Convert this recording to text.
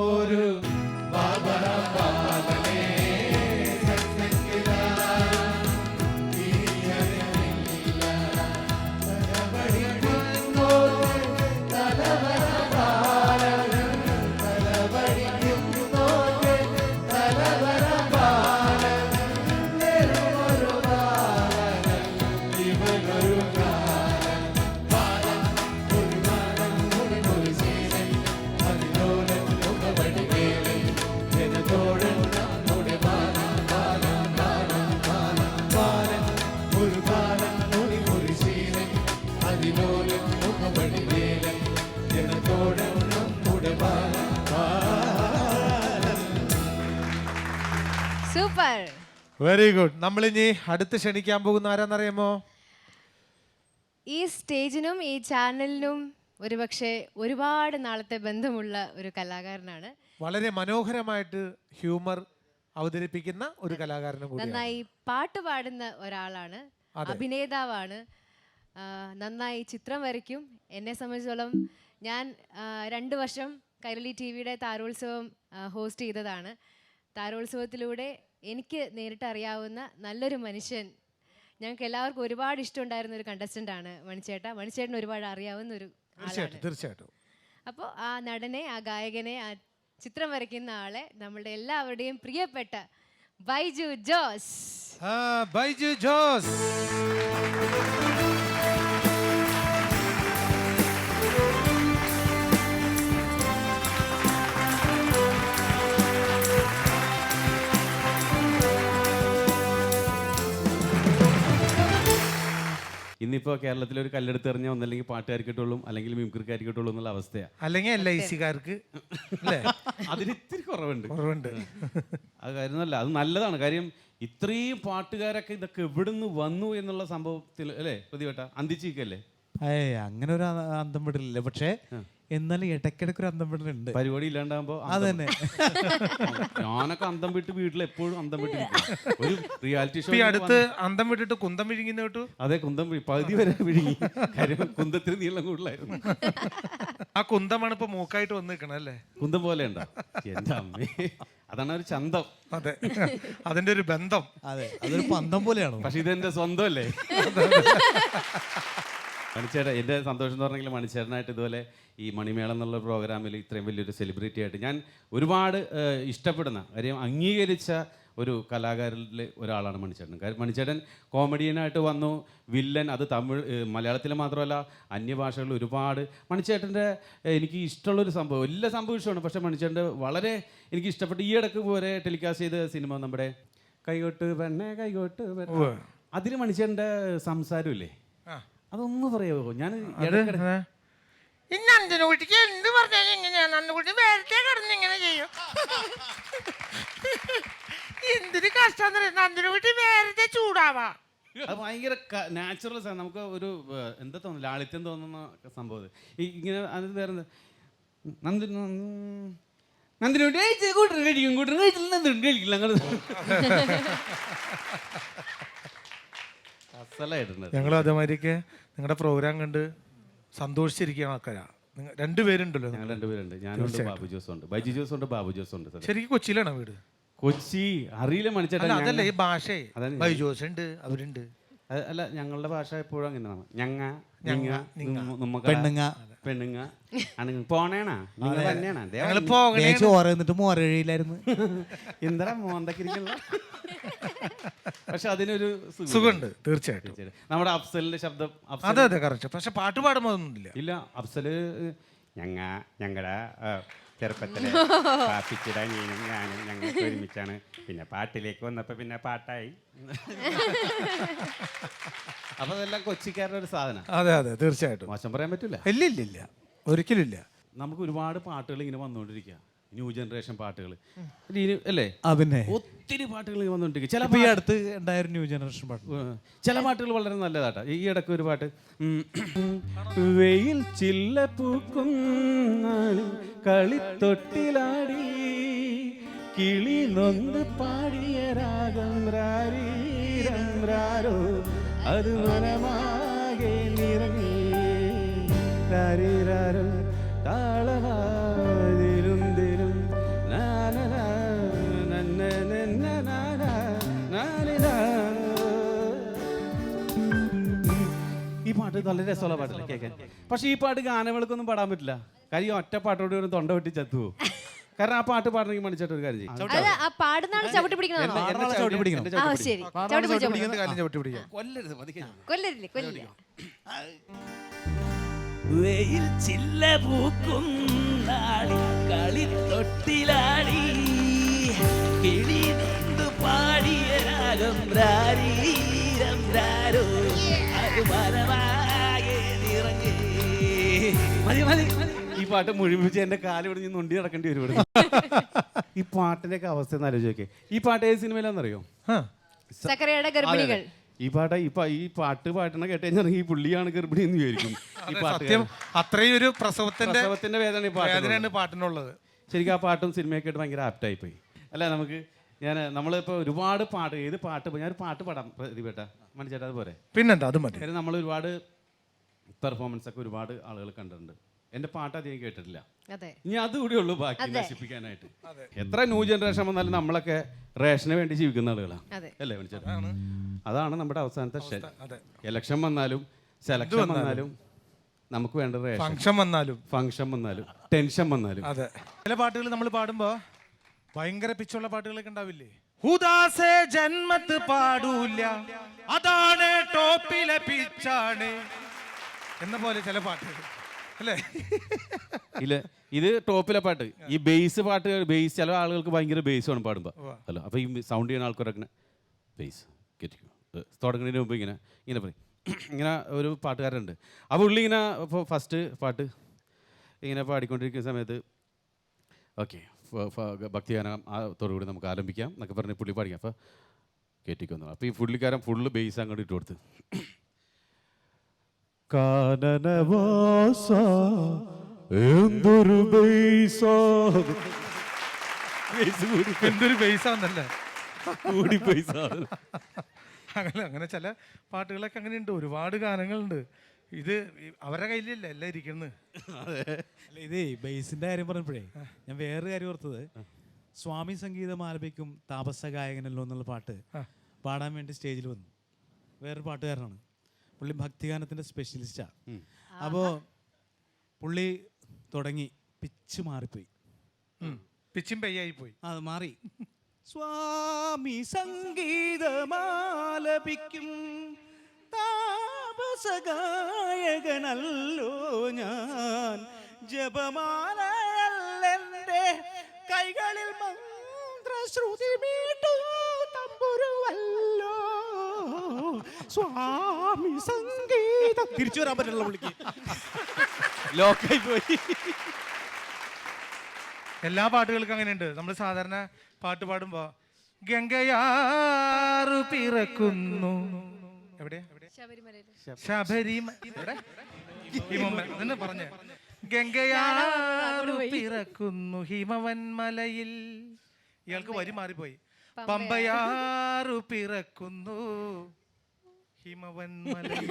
ഒരു super, very good. നമ്മളിനി അടുത്ത് ക്ഷണിക്കാൻ പോകുന്ന ആരാന്നറിയാമോ? ഈ സ്റ്റേജിനും ഈ ചാനലിനും ഒരുപക്ഷെ ഒരുപാട് നാളത്തെ ബന്ധമുള്ള ഒരു കലാകാരനാണ്. വളരെ മനോഹരമായിട്ട് ഹ്യൂമർ അവതരിപ്പിക്കുന്ന ഒരു കലാകാരനും കൂടി. നന്നായി പാട്ട് പാടുന്ന ഒരാളാണ്, അഭിനേതാവാണ്, നന്നായി ചിത്രം വരയ്ക്കും. എന്നെ സംബന്ധിച്ചോളം ഞാൻ 2 വർഷം കൈരളി TV-യുടെ താരോത്സവം ഹോസ്റ്റ് ചെയ്തതാണ്. താരോത്സവത്തിലൂടെ എനിക്ക് നേരിട്ട് അറിയാവുന്ന നല്ലൊരു മനുഷ്യൻ, ഞങ്ങൾക്ക് എല്ലാവർക്കും ഒരുപാട് ഇഷ്ടമുണ്ടായിരുന്ന ഒരു കണ്ടസ്റ്റൻ്റ് ആണ് മണിച്ചേട്ട. മണിച്ചേട്ടന് ഒരുപാട് അറിയാവുന്ന ഒരു ആളാണ്. തീർച്ചയായിട്ടും. അപ്പോൾ ആ നടനെ, ആ ഗായകനെ, ആ ചിത്രം വരയ്ക്കുന്ന ആളെ നമ്മളുടെ എല്ലാവരുടെയും പ്രിയപ്പെട്ട ബൈജു ജോസ്. ബൈജു ജോസ്. ഇന്നിപ്പോൾ കേരളത്തിൽ ഒരു കല്ലെടുത്ത് എറിഞ്ഞാൽ ഒന്നല്ലെങ്കിൽ പാട്ടുകാർക്ക് കിട്ടുള്ളൂ, അല്ലെങ്കിൽ മിമിക്രിക്കാർക്ക് കിട്ടുള്ളൂ എന്നുള്ള അവസ്ഥയാണ്. അല്ലെങ്കിൽ LIC-കാർക്ക് അതിന് ഇത്തിരി കുറവുണ്ട്. അത് കാര്യമല്ല, അത് നല്ലതാണ്. കാര്യം ഇത്രയും പാട്ടുകാരൊക്കെ ഇതൊക്കെ എവിടുന്ന് വന്നു എന്നുള്ള സംഭവത്തിൽ അല്ലേ പ്രതിവട്ട അന്തിച്ചിരിക്കല്ലേ? അങ്ങനെ ഒരു അന്തം വിടലില്ല, പക്ഷേ എന്നാലും ഇടയ്ക്കിടയ്ക്ക് ഒരു അന്തം വിടലുണ്ട്. പരിപാടി ഇല്ലാണ്ടാകുമ്പോ അതന്നെ. ഞാനൊക്കെ അന്തം വിട്ട് വീട്ടിൽ എപ്പോഴും അന്തം വിട്ട് ഒരു റിയാലിറ്റി ഷോ അടുത്ത് അന്തം വിട്ടിട്ട് കുന്തം വിഴുങ്ങി കേട്ടു. അതെ, കുന്തം പകുതി വരെ വിഴുങ്ങി. കാര്യം കുന്തത്തിന് നീളം കൂടുതലായിരുന്നു. ആ കുന്തമാണ് ഇപ്പൊ മൂക്കായിട്ട് വന്ന് നിൽക്കണ അല്ലേ? കുന്തം പോലെ ഉണ്ടോ എന്റെ അമ്മേ? അതാണ് ഒരു ചന്തം. അതെ, അതിന്റെ ഒരു ബന്ധം. അതെ, അതൊരു പന്തം പോലെയാണ്. പക്ഷെ ഇതെന്റെ സ്വന്തം അല്ലേ? മണിച്ചേട്ടൻ, എൻ്റെ സന്തോഷം എന്ന് പറഞ്ഞെങ്കിൽ മണിച്ചേട്ടനായിട്ട് ഇതുപോലെ ഈ മണിമേളം എന്നുള്ള പ്രോഗ്രാമിൽ ഇത്രയും വലിയൊരു സെലിബ്രിറ്റി ആയിട്ട് ഞാൻ ഒരുപാട് ഇഷ്ടപ്പെടുന്ന കാര്യം അംഗീകരിച്ച ഒരു കലാകാരിൽ ഒരാളാണ് മണിച്ചേട്ടൻ. കാര്യം മണിച്ചേട്ടൻ കോമഡിയനായിട്ട് വന്നു, വില്ലൻ, അത് തമിഴ് മലയാളത്തിൽ മാത്രമല്ല അന്യഭാഷകളിൽ ഒരുപാട്. മണിച്ചേട്ടൻ്റെ എനിക്ക് ഇഷ്ടമുള്ളൊരു സംഭവം, എല്ലാ സംഭവം ഇഷ്ടമാണ്, പക്ഷേ മണിച്ചേട്ടൻ്റെ വളരെ എനിക്ക് ഇഷ്ടപ്പെട്ട ഈ ഇടയ്ക്ക് പോലെ ടെലികാസ്റ്റ് ചെയ്ത സിനിമ നമ്മുടെ കൈകോട്ട് പെണ്ണേ കൈകോട്ട് പെണ്ണ, അതിൽ മണിച്ചേട്ടൻ്റെ സംസാരമില്ലേ, അതൊന്ന് പറയാമോ? ഞാൻ നന്ദനകുട്ടിക്ക് എന്ത് പറഞ്ഞാലും ഇങ്ങനെയാണ്. നന്ദനകുട്ടി നേരത്തെ കിടന്ന് ഇങ്ങനെ ചെയ്യും. എന്തൊരു കഷ്ടം. നന്ദനകുട്ടി നേരത്തെ ചൂടാവാ. അത് ഭയങ്കര നാച്ചുറൽ സാധനം. നമുക്ക് ഒരു എന്താ തോന്നുന്നു, ലാളിത്യം തോന്നുന്ന സംഭവം. ഈ ഇങ്ങനെ അത് വേറെ നന്ദിനോട്ട് കൂട്ടർ കഴിക്കും, കൂട്ടർ കഴിച്ചില്ല, നന്ദിനോട്ട് കഴിക്കില്ല. അങ്ങനെ അസലായിട്ടുണ്ട്. ഞങ്ങൾ അതേമാതിരിക്ക് നിങ്ങളുടെ പ്രോഗ്രാം കണ്ട് സന്തോഷിച്ചിരിക്കുകയാണ് ആൾക്കാരാ. രണ്ടുപേരുണ്ടല്ലോ. ഞങ്ങൾ രണ്ടുപേരുണ്ട്. ഞാനുണ്ട്, ബാബു ജോസ് ഉണ്ട്, ബൈജു ജോസ് ഉണ്ട്, ബാബു ജോസ് ഉണ്ട്. ശരിക്കും കൊച്ചിയിലാണോ വീട്? കൊച്ചി അറിയില്ല മണിച്ചേട്ടൻ. അതല്ല ഈ ഭാഷ. ബൈജു ജോസ് ഉണ്ട്, അവരുണ്ട്. അല്ല, ഞങ്ങളുടെ ഭാഷ എപ്പോഴും അങ്ങനെയാണ്. ഞങ്ങ പെണ്ണുങ്ങ പെണ്ണുങ്ങ പോണേണാ നിങ്ങൾ തന്നെയാണ്. ചോറിട്ട് മോരഴിയിലായിരുന്നു. എന്താ മോന്തക്കിരിക്കല്ല. പക്ഷെ അതിനൊരു സുഖമുണ്ട് തീർച്ചയായിട്ടും. നമ്മുടെ അഫ്സലിന്റെ ശബ്ദം. അതെ അതെ കറക്റ്റ്. പക്ഷെ പാട്ട് പാടുമ്പോൾ ഒന്നുമില്ല. ഇല്ല, അഫ്സല് ഞങ്ങളുടെ ചെറുപ്പത്തിലെ പാപ്പിച്ചിട നീനും ഞാനും ഞങ്ങൾക്ക് ഒരുമിച്ചാണ്. പിന്നെ പാട്ടിലേക്ക് വന്നപ്പോ പിന്നെ പാട്ടായി. അപ്പൊ അതെല്ലാം കൊച്ചിക്കാരുടെ ഒരു സാധനം. അതെ അതെ തീർച്ചയായിട്ടും. മോശം പറയാൻ പറ്റൂല. ഇല്ല ഇല്ല ഇല്ല, ഒരിക്കലും ഇല്ല. നമുക്ക് ഒരുപാട് പാട്ടുകൾ ഇങ്ങനെ വന്നുകൊണ്ടിരിക്കുക, ന്യൂ ജനറേഷൻ പാട്ടുകൾ അല്ലേ? പിന്നെ ഒത്തിരി പാട്ടുകൾ വന്നുകൊണ്ടിരിക്കുക. ചില ഈ അടുത്ത് ഉണ്ടായ ന്യൂ ജനറേഷൻ പാട്ട്, ചില പാട്ടുകൾ വളരെ നല്ലതാട്ടാ. ഈ ഇടയ്ക്ക് ഒരു പാട്ട്, വെയിൽ ചില്ല പൂക്കും കളിത്തൊട്ടിലാടി കിളി നൊന്ന് പാടിയ രാഗം രാരീരം രാരോ അത് മനമാകെ നിറങ്ങി രാരീരാരം താളവാതിരും നല്ല രസമുള്ള പാട്ടല്ലേ കേൾക്കാൻ. പക്ഷെ ഈ പാട്ട് ഗാനമേളക്കൊന്നും പാടാൻ പറ്റില്ല. കാര്യം ഒറ്റ പാട്ടോട് ഒരു തൊണ്ട വെട്ടി ചത്തുവോ. കാരണം ആ പാട്ട് പാടണമെങ്കിൽ മണിച്ചേട്ടൻ ഒരു കാര്യം ചെയ്യും. അത് ആ പാടുന്നാണ് ചവിട്ടി പിടിക്കണോ? ആ ശരി, ചവിട്ടി പിടിച്ചോ. കാര്യം ചവിട്ടി പിടിക്കാം. കൊല്ലരില്ലേ, കൊല്ലില്ല. വെയിൽ ചില്ല പൂക്കും നാളി കളി തൊട്ടിലാടി കിളി നിന്നു പാടിയ രാഗം രാരീരം രാരോ അത് മരമാകെ നിറഞ്ഞേ. മതി മതി മതി. ഈ പാട്ട് മുഴുമിച്ച് എന്റെ കാല് ഇവിടെ നിന്ന് നൊണ്ടി നടക്കേണ്ടി വരും ഇവിടെ. ഈ പാട്ടിന്റെ ഒക്കെ അവസ്ഥ ഒന്ന് ആലോചിച്ചോക്കെ. ഈ പാട്ട് ഏത് സിനിമയിലാണെന്നറിയോ? സക്കറിയയുടെ ഗർഭിണികൾ. ഈ പാട്ട് പാട്ടണ കേട്ട് കഴിഞ്ഞാൽ ഈ പുള്ളിയാണ് ഗർഭിണി എന്ന് വിചാരിക്കും. ഈ പാട്ട് അത്രയും ഒരു പ്രസവത്തിന്റെ വേദന വേദനയാണ് പാട്ടിനുള്ളത്. ശരിക്കും ആ പാട്ടും സിനിമയൊക്കെ ആയിട്ട് ഭയങ്കര ആപ്റ്റായി പോയി അല്ല. നമുക്ക് നമ്മളിപ്പോൾ ഒരുപാട് പാട്ട് ഏത് പാട്ട് ഞാനൊരു പാട്ട് പാടാം പ്രതിഭേട്ട മണിച്ചേട്ടാ അതുപോലെ. പിന്നെന്താ, അത് മതി. കാര്യം നമ്മൾ ഒരുപാട് പെർഫോമൻസ് ഒക്കെ ഒരുപാട് ആളുകൾ കണ്ടിട്ടുണ്ട്. എൻ്റെ പാട്ട് അധികം കേട്ടിട്ടില്ല. ഇനി അതുകൂടി ഉള്ളൂ ബാക്കി നശിപ്പിക്കാനായിട്ട്. എത്ര ന്യൂ ജനറേഷൻ വന്നാലും നമ്മളൊക്കെ റേഷന് വേണ്ടി ജീവിക്കുന്ന ആളുകളാണ് അല്ലേ മണിച്ചേട്ടാ? അതാണ് നമ്മുടെ അവസാനത്തെ ഇലക്ഷൻ വന്നാലും സെലക്ഷൻ വന്നാലും നമുക്ക് വേണ്ട റേഷൻ. ഫംഗ്ഷൻ വന്നാലും ടെൻഷൻ വന്നാലും. അതെ, ചില പാട്ടുകൾ നമ്മൾ പാടുമ്പോ ഭയങ്കര പിച്ചുള്ള പാട്ടുകളൊക്കെ ഉണ്ടാവില്ലേ? ഹുദാസെ ജന്മത്ത് പാടൂല, അതാണ് ടോപ്പിലെ പിച്ചാണ് എന്ന പോലെ ചില പാട്ടുകൾ അല്ലേ? ഇല്ല, ഇത് ടോപ്പിലെ പാട്ട്. ഈ ബേസ് പാട്ട്, ബേസ് ചില ആളുകൾക്ക് ഭയങ്കര ബേസ് ആണ് പാടുമ്പോ അല്ല. അപ്പൊ ഈ സൗണ്ട് ചെയ്യുന്ന ആൾക്കാരൊക്കെ ബേസ് കെറ്റിക്കും തുടങ്ങുന്നതിന് മുമ്പ് ഇങ്ങനെ പറയും. ഇങ്ങനെ ഒരു പാട്ടുകാരുണ്ട്. ആ പുള്ളി ഇങ്ങനെ ഇപ്പോൾ ഫസ്റ്റ് പാട്ട് ഇങ്ങനെ പാടിക്കൊണ്ടിരിക്കുന്ന സമയത്ത് ഓക്കെ ഭക്തിഗാനം തോടുകൂടി നമുക്ക് ആരംഭിക്കാം എന്നൊക്കെ പറഞ്ഞ് പുള്ളി പാടിക്കാം. അപ്പോൾ കയറ്റിക്കൊന്നു. അപ്പോൾ ഈ പുള്ളിക്കാരൻ ഫുള്ള് ബേസ് അങ്ങോട്ട് ഇട്ട് കൊടുത്ത് കാനനവാസ എന്തൊരു എന്തൊരു ബേസാന്നല്ലേ കൂടി പൈസ. അങ്ങനെ ചില പാട്ടുകളൊക്കെ അങ്ങനെയുണ്ട്. ഒരുപാട് ഗാനങ്ങളുണ്ട്. ഇത് അവരുടെ കയ്യിലല്ല എല്ലാം ഇരിക്കുന്നത്. അല്ല, ഇതേ ബേസിന്റെ കാര്യം പറഞ്ഞപ്പോഴേ ഞാൻ വേറൊരു കാര്യം ഓർത്തത്, സ്വാമി സംഗീതം ആലപിക്കും താപസ ഗായകനല്ലോ എന്നുള്ള പാട്ട് പാടാൻ വേണ്ടി സ്റ്റേജിൽ വന്നു വേറൊരു പാട്ടുകാരനാണ്. പുള്ളി ഭക്തിഗാനത്തിന്റെ സ്പെഷ്യലിസ്റ്റാ. അപ്പോൾ പുള്ളി തുടങ്ങി, പിച്ച് മാറിപ്പോയി, പിച്ചും പെയ്യായി പോയി. അത് മാറി. സ്വാമി സംഗീതമാലപിക്കും താപസഗായകനല്ലോ ഞാൻ, ജപമാലയല്ലെന്റെ കൈകളിൽ മന്ത്രശ്രുതി മീട്ടു തമ്പുരുവല്ലോ സ്വാമി സംഗീതം. തിരിച്ചു വരാൻ പറ്റില്ല പുള്ളിക്ക്, ലോക്കായി പോയി. എല്ലാ പാട്ടുകൾക്കും അങ്ങനെയുണ്ട്. നമ്മൾ സാധാരണ പാട്ട് പാടുമ്പോ ഗംഗയാറു പിറക്കുന്നു, എവിടെ ശബരിമല പറഞ്ഞ ഗംഗയാറു പിറക്കുന്നു ഹിമവൻമലയിൽ. ഇയാൾക്ക് വരി മാറിപ്പോയി. പമ്പയാറു പിറക്കുന്നു ഹിമവൻമലയിൽ.